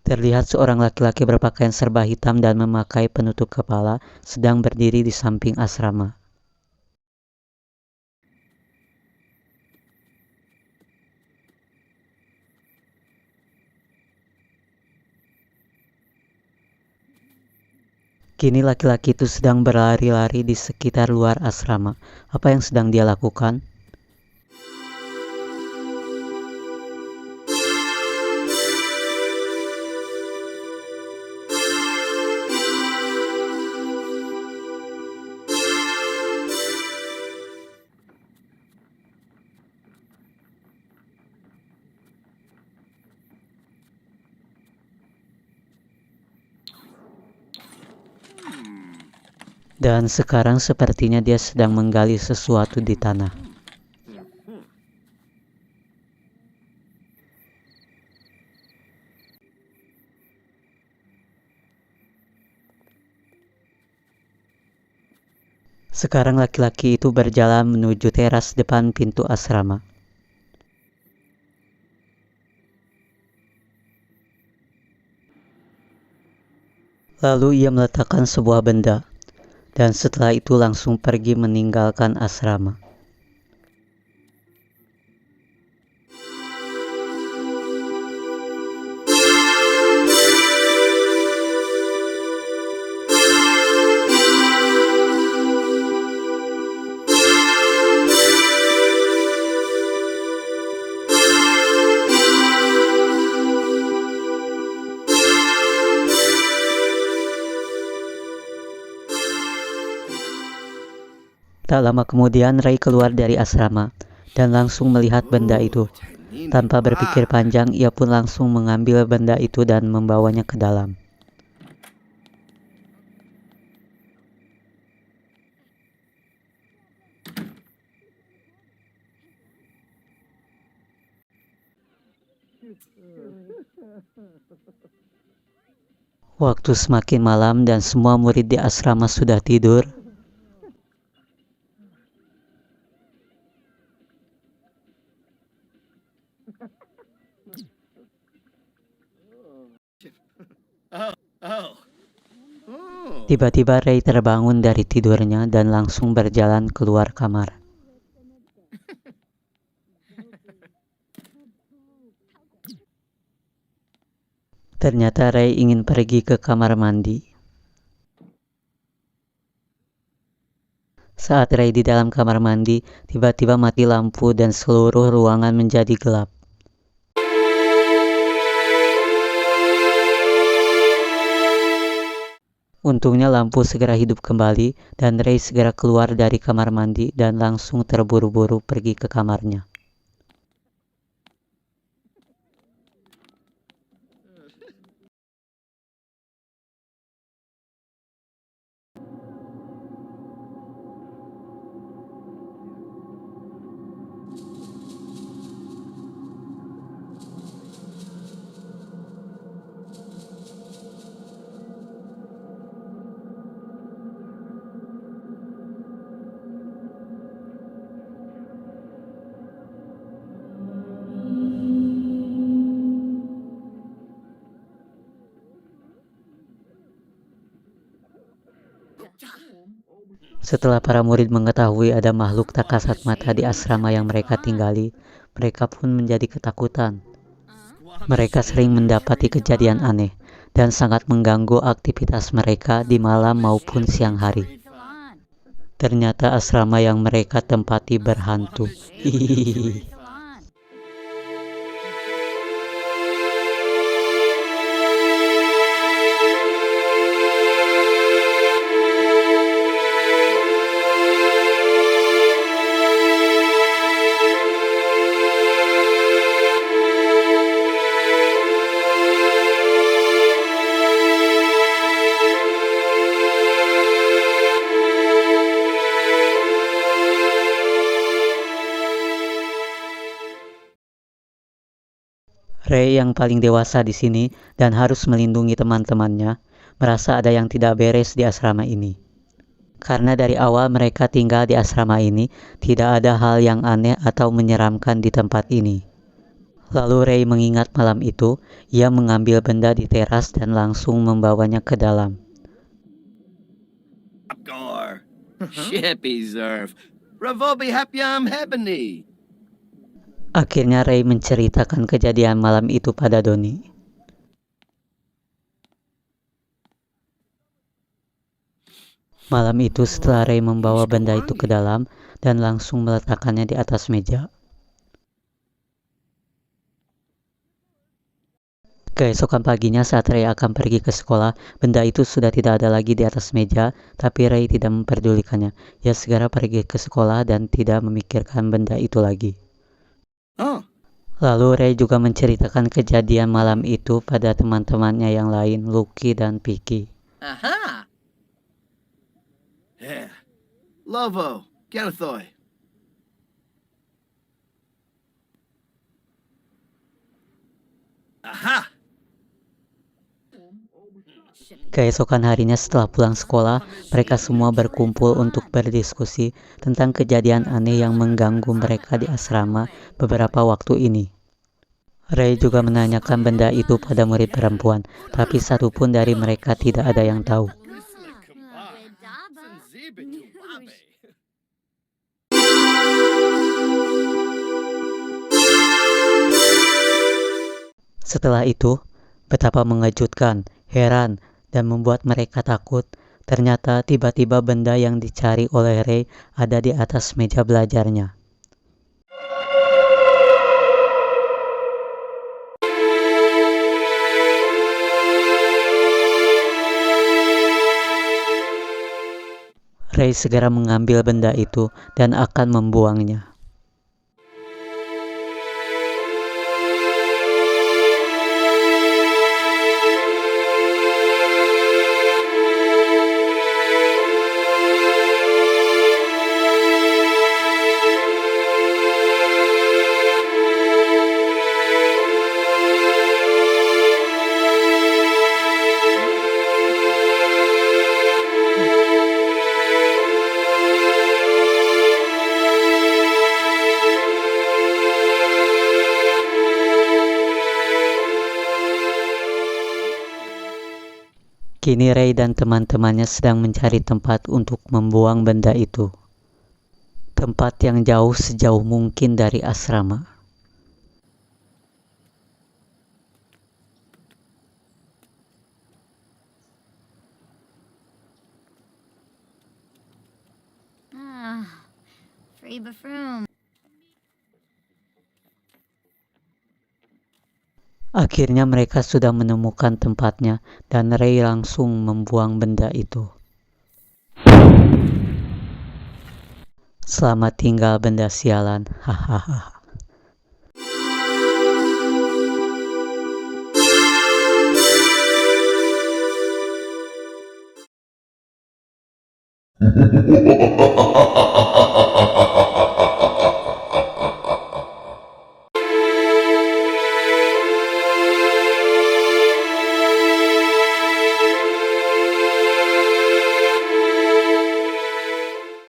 Terlihat seorang laki-laki berpakaian serba hitam dan memakai penutup kepala sedang berdiri di samping asrama. Kini laki-laki itu sedang berlari-lari di sekitar luar asrama. Apa yang sedang dia lakukan? Dan sekarang sepertinya dia sedang menggali sesuatu di tanah. Sekarang laki-laki itu berjalan menuju teras depan pintu asrama. Lalu ia meletakkan sebuah benda, dan setelah itu langsung pergi meninggalkan asrama. Tak lama kemudian Ray keluar dari asrama dan langsung melihat benda itu. Tanpa berpikir panjang, ia pun langsung mengambil benda itu dan membawanya ke dalam. Waktu semakin malam dan semua murid di asrama sudah tidur, tiba-tiba Ray terbangun dari tidurnya dan langsung berjalan keluar kamar. Ternyata Ray ingin pergi ke kamar mandi. Saat Ray di dalam kamar mandi, tiba-tiba mati lampu dan seluruh ruangan menjadi gelap. Untungnya lampu segera hidup kembali dan Ray segera keluar dari kamar mandi dan langsung terburu-buru pergi ke kamarnya. Setelah para murid mengetahui ada makhluk tak kasat mata di asrama yang mereka tinggali, mereka pun menjadi ketakutan. Mereka sering mendapati kejadian aneh dan sangat mengganggu aktivitas mereka di malam maupun siang hari. Ternyata asrama yang mereka tempati berhantu. Hihihi. Ray yang paling dewasa di sini dan harus melindungi teman-temannya, merasa ada yang tidak beres di asrama ini. Karena dari awal mereka tinggal di asrama ini, tidak ada hal yang aneh atau menyeramkan di tempat ini. Lalu Ray mengingat malam itu, ia mengambil benda di teras dan langsung membawanya ke dalam. Akhirnya Ray menceritakan kejadian malam itu pada Donnie. Malam itu setelah Ray membawa benda itu ke dalam dan langsung meletakkannya di atas meja. Keesokan paginya saat Ray akan pergi ke sekolah, benda itu sudah tidak ada lagi di atas meja, tapi Ray tidak memperdulikannya. Ia segera pergi ke sekolah dan tidak memikirkan benda itu lagi. Lalu Ray juga menceritakan kejadian malam itu pada teman-temannya yang lain, Lucky dan Vicky. Aha! Yeah. Lovo, Genethoy. Aha! Keesokan harinya setelah pulang sekolah, mereka semua berkumpul untuk berdiskusi tentang kejadian aneh yang mengganggu mereka di asrama beberapa waktu ini. Ray juga menanyakan benda itu pada murid perempuan, tapi satu pun dari mereka tidak ada yang tahu. Setelah itu, betapa mengejutkan, heran, dan membuat mereka takut. Ternyata tiba-tiba benda yang dicari oleh Ray ada di atas meja belajarnya. Ray segera mengambil benda itu dan akan membuangnya. Kini Ray dan teman-temannya sedang mencari tempat untuk membuang benda itu. Tempat yang jauh sejauh mungkin dari asrama. Free befroom. Akhirnya mereka sudah menemukan tempatnya dan Ray langsung membuang benda itu. Selamat tinggal benda sialan, hahaha.